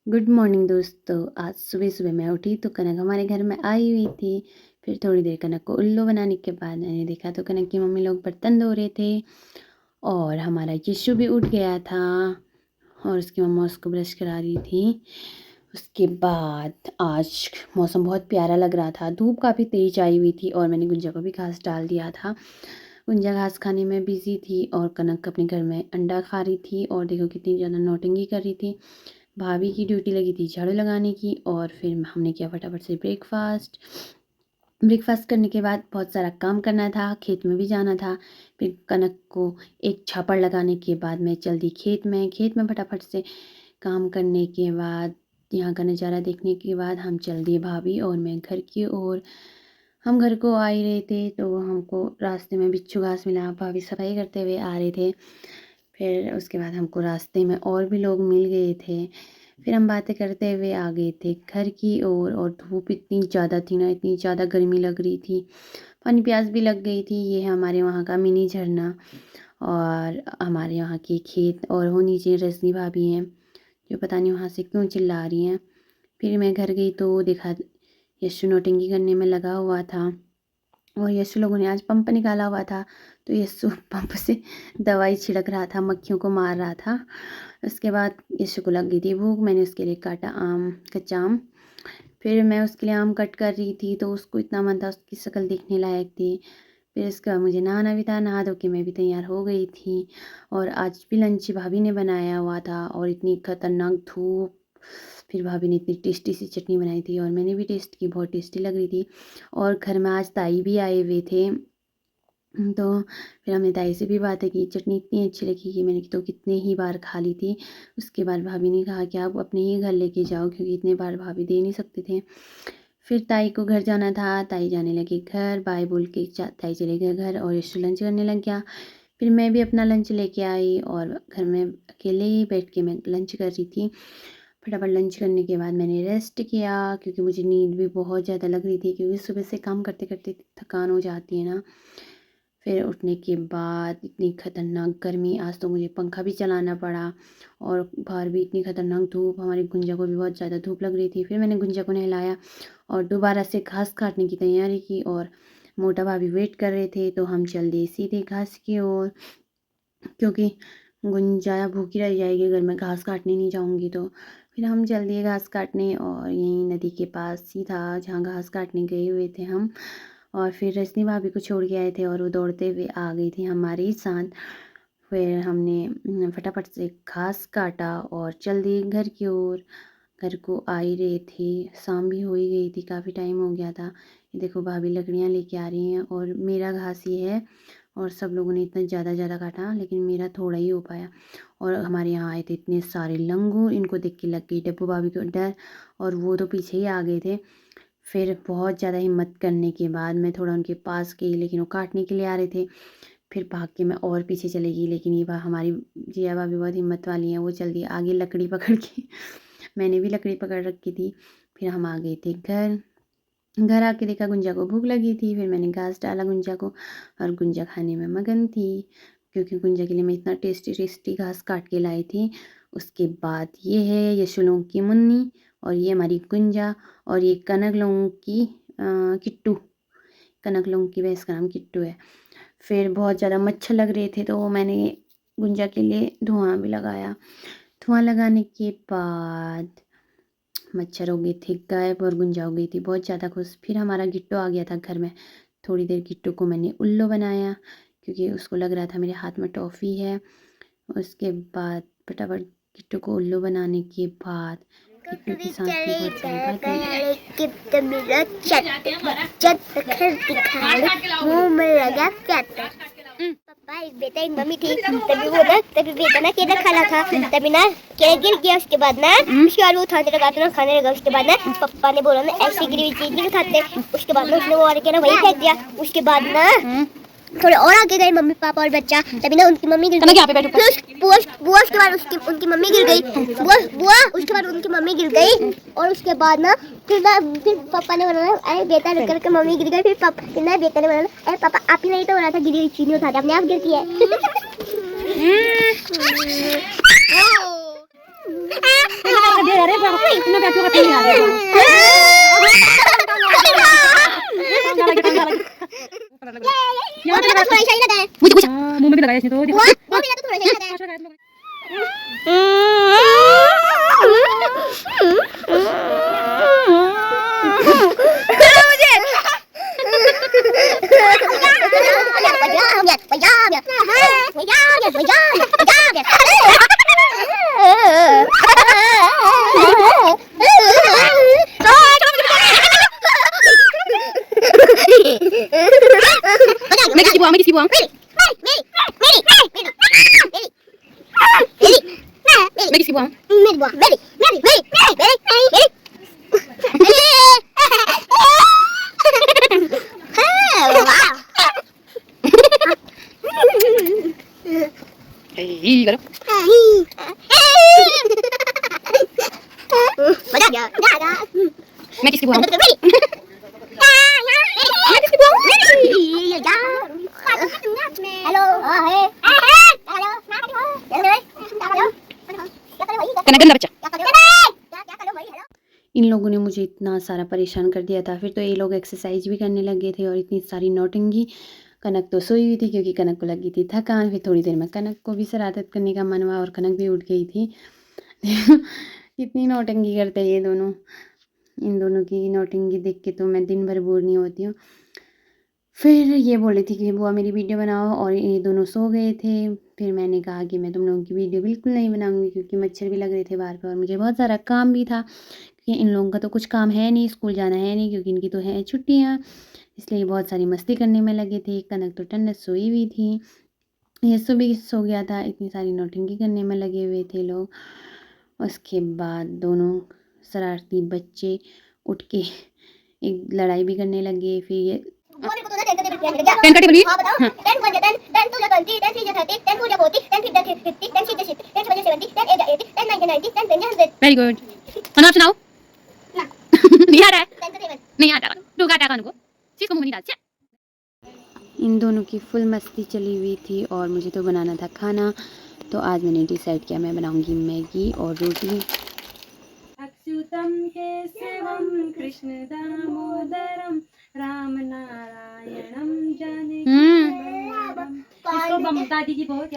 Good morning दोस्तों। आज सुबह सुबह मैं उठी तो कनक हमारे घर में आई हुई थी। फिर थोड़ी देर कनक को उल्लू बनाने के बाद मैंने देखा तो कनक की मम्मी लोग बर्तन धो रहे थे और हमारा यीशु भी उठ गया था और उसकी मम्मा उसको ब्रश करा रही थी। उसके बाद आज मौसम बहुत प्यारा लग रहा था, धूप काफ़ी तेज आई हुई थी और मैंने गुंजा को भी घास डाल दिया था। गुंजा घास खाने में बिज़ी थी और कनक अपने घर में अंडा खा रही थी और देखो कितनी ज़्यादा नौटंकी कर रही थी। भाभी की ड्यूटी लगी थी झाड़ू लगाने की और फिर हमने किया फटाफट से ब्रेकफास्ट। ब्रेकफास्ट करने के बाद बहुत सारा काम करना था, खेत में भी जाना था। फिर कनक को एक छापड़ लगाने के बाद मैं चल दी खेत में फटाफट से काम करने के बाद यहाँ का नज़ारा देखने के बाद हम चल दिए भाभी और मैं घर की ओर। हम घर को आ ही रहे थे तो हमको रास्ते में बिच्छू घास मिला, भाभी सफाई करते हुए आ रहे थे। फिर उसके बाद हमको रास्ते में और भी लोग मिल गए थे। फिर हम बातें करते हुए आ गए थे घर की ओर और धूप इतनी ज़्यादा थी ना, इतनी ज़्यादा गर्मी लग रही थी, पानी प्यास भी लग गई थी। ये है हमारे वहाँ का मिनी झरना और हमारे यहाँ के खेत और वो नीचे रजनी भाभी हैं जो पता नहीं वहाँ से क्यों चिल्ला रही हैं। फिर मैं घर गई तो देखा यशु नौटंकी करने में लगा हुआ था और यशु लोगों ने आज पंप निकाला हुआ था तो यशु पंप से दवाई छिड़क रहा था, मक्खियों को मार रहा था। उसके बाद यशु को लग गई थी भूख, मैंने उसके लिए काटा कच्चा आम। फिर मैं उसके लिए आम कट कर रही थी तो उसको इतना मन था, उसकी शक्ल देखने लायक थी। फिर उसके बाद मुझे नहाना भी था, नहा धो के मैं भी तैयार हो गई थी और आज भी लंच भाभी ने बनाया हुआ था और इतनी खतरनाक धूप। फिर भाभी ने इतनी टेस्टी सी चटनी बनाई थी और मैंने भी टेस्ट की, बहुत टेस्टी लग रही थी। और घर में आज ताई भी आए हुए थे तो फिर हमने ताई से भी बातें की, चटनी इतनी अच्छी लगी कि मैंने तो कितने ही बार खा ली थी। उसके बाद भाभी ने कहा कि आप अपने ही घर लेके जाओ क्योंकि इतने बार भाभी दे नहीं सकते थे। फिर ताई को घर जाना था, ताई जाने लगी घर, बाय बोल के ताई चले गए घर और यशु लंच करने लग गया। फिर मैं भी अपना लंच लेके आई और घर में अकेले ही बैठ के मैं लंच कर रही थी। फटाफट लंच करने के बाद मैंने रेस्ट किया क्योंकि मुझे नींद भी बहुत ज़्यादा लग रही थी क्योंकि सुबह से काम करते करते थकान हो जाती है ना। फिर उठने के बाद इतनी खतरनाक गर्मी, आज तो मुझे पंखा भी चलाना पड़ा और बाहर भी इतनी खतरनाक धूप, हमारी गुंजा को भी बहुत ज़्यादा धूप लग रही थी। फिर मैंने गुंजा को नहलाया और दोबारा से घास काटने की तैयारी की और मोटा भाभी वेट कर रहे थे तो हम चल दिए सीधे घास की ओर क्योंकि गुंजा भूखी रह जाएगी अगर मैं घास काटने नहीं जाऊंगी तो। फिर हम चल दिए घास काटने और यहीं नदी के पास ही था जहाँ घास काटने गए हुए थे हम। और फिर रजनी भाभी को छोड़ के आए थे और वो दौड़ते हुए आ गई थी हमारे साथ। फिर हमने फटाफट से घास काटा और चल दिए घर की ओर। घर को आ ही रहे थे, शाम भी हो ही गई थी, काफ़ी टाइम हो गया था। ये देखो भाभी लकड़ियाँ लेके आ रही हैं और मेरा घास ये है और सब लोगों ने इतना ज़्यादा काटा लेकिन मेरा थोड़ा ही हो पाया। और हमारे यहाँ आए थे इतने सारे लंगूर, इनको देख के लग गई डब्बू भाभी को डर और वो तो पीछे ही आ गए थे। फिर बहुत ज़्यादा हिम्मत करने के बाद मैं थोड़ा उनके पास गई लेकिन वो काटने के लिए आ रहे थे। फिर भाग के मैं और पीछे चली गई लेकिन ये हमारी जिया भाभी बहुत हिम्मत वाली हैं, वो चल दी आगे लकड़ी पकड़ के मैंने भी लकड़ी पकड़ रखी थी। फिर हम आ गए थे घर। घर आके देखा गुंजा को भूख लगी थी, फिर मैंने घास डाला गुंजा को और गुंजा खाने में मगन थी क्योंकि गुंजा के लिए मैं इतना टेस्टी टेस्टी घास काट के लाई थी। उसके बाद ये है यशु लोगों की मुन्नी और ये हमारी गुंजा और ये कनक लोगों की किट्टू। कनक लोगों की भैंस का नाम किट्टू है। फिर बहुत ज़्यादा मच्छर लग रहे थे तो मैंने गुंजा के लिए धुआं भी लगाया। धुआं लगाने के बाद मच्छर हो गए थे गायब और गुंजा हो गई थी बहुत ज़्यादा खुश। फिर हमारा गिट्टू आ गया था घर में। थोड़ी देर गिट्टू को मैंने उल्लू बनाया क्योंकि उसको लग रहा था मेरे हाथ में टॉफ़ी है। उसके बाद फटाफट गिट्टू को उल्लू बनाने के बाद गिट्टू के साथ भी बहुत सारी बातें। पापा एक बेटा एक मम्मी थी तभी बेटा ना केला खा रहा था तभी ना केला गिर गया। उसके बाद ना वो उठाने लगा तो ना खाने लगा। उसके बाद ना पापा ने बोला ना ऐसी गिरी हुई चीज नहीं उठाते। उसके बाद में उसने वो और केला वही फेंक दिया। उसके बाद ना थोड़े और आगे गए मम्मी पापा और बच्चा तभी ना उनकी मम्मी गिर गई। बुआ उसके बाद उनकी मम्मी गिर गई। बुआ उसके बाद उनकी मम्मी गिर गई और उसके बाद ना फिर पापा ने बोला अरे बेटा रुक करके मम्मी गिर गई। फिर ना बेटा ने बोला अरे पापा आप ही नहीं तो बोला था गिरी हुई चीनी उठाते अपने आप गिरती है। आ रहे हैं, इतना बैठो का नहीं आ रहे हैं। यहाँ पे थोड़ा सही लगा है मुझे कुछ मुंह में भी लगाया इसने तो देखो। वो भी तो थोड़ा सही लगा है मैं किसी बुआ मैं किसी बुआ करो मैं किसी बुआ गंदा बच्चा। इन लोगों ने मुझे इतना सारा परेशान कर दिया था। फिर तो ये लोग एक्सरसाइज भी करने लगे थे और इतनी सारी नौटंकी। कनक तो सोई हुई थी क्योंकि कनक को लगी थी थकान। फिर थोड़ी देर में कनक को भी शरारत करने का मन हुआ और कनक भी उठ गई थी। कितनी नौटंकी करते हैं ये दोनों। इन दोनों की नौटंकी देख के तो मैं दिन भर बोर नहीं होती हूँ। फिर ये बोली थी कि बुआ मेरी वीडियो बनाओ और ये दोनों सो गए थे। फिर मैंने कहा कि मैं तुम लोगों की वीडियो बिल्कुल नहीं बनाऊंगी क्योंकि मच्छर भी लग रहे थे बाहर पे और मुझे बहुत सारा काम भी था कि इन लोगों का तो कुछ काम है नहीं, स्कूल जाना है नहीं क्योंकि इनकी तो है छुट्टियाँ, इसलिए बहुत सारी मस्ती करने में लगे थे। कनक तो ठंड सोई हुई थी, यस्सु भी सो गया था। इतनी सारी नौटंकी करने में लगे हुए थे लोग। उसके बाद दोनों शरारती बच्चे उठ के एक लड़ाई भी करने लगे। फिर ये 10 कटी बनी। हाँ बताओ। 10 1 10 10 2 20 10 3 30 10 4 40 10 5 50 10 6 60 10 7 70 10 8 80 10 9 90 10 11 100। Very good. और आप सुनाओ। ना नहीं आ रहा है। 10 7 नहीं आ रहा। दो घाटा कान को चीज को मुंह नहीं डाल। इन दोनों की फुल मस्ती चली हुई थी और मुझे तो बनाना था खाना। तो आज मैंने डिसाइड किया मैं बनाऊंगी मैगी और रोटी। अच्युतम केशवम कृष्ण दामोदरम राम नारायणम जानकी वल्लभम। इसको ममता दी की बहुत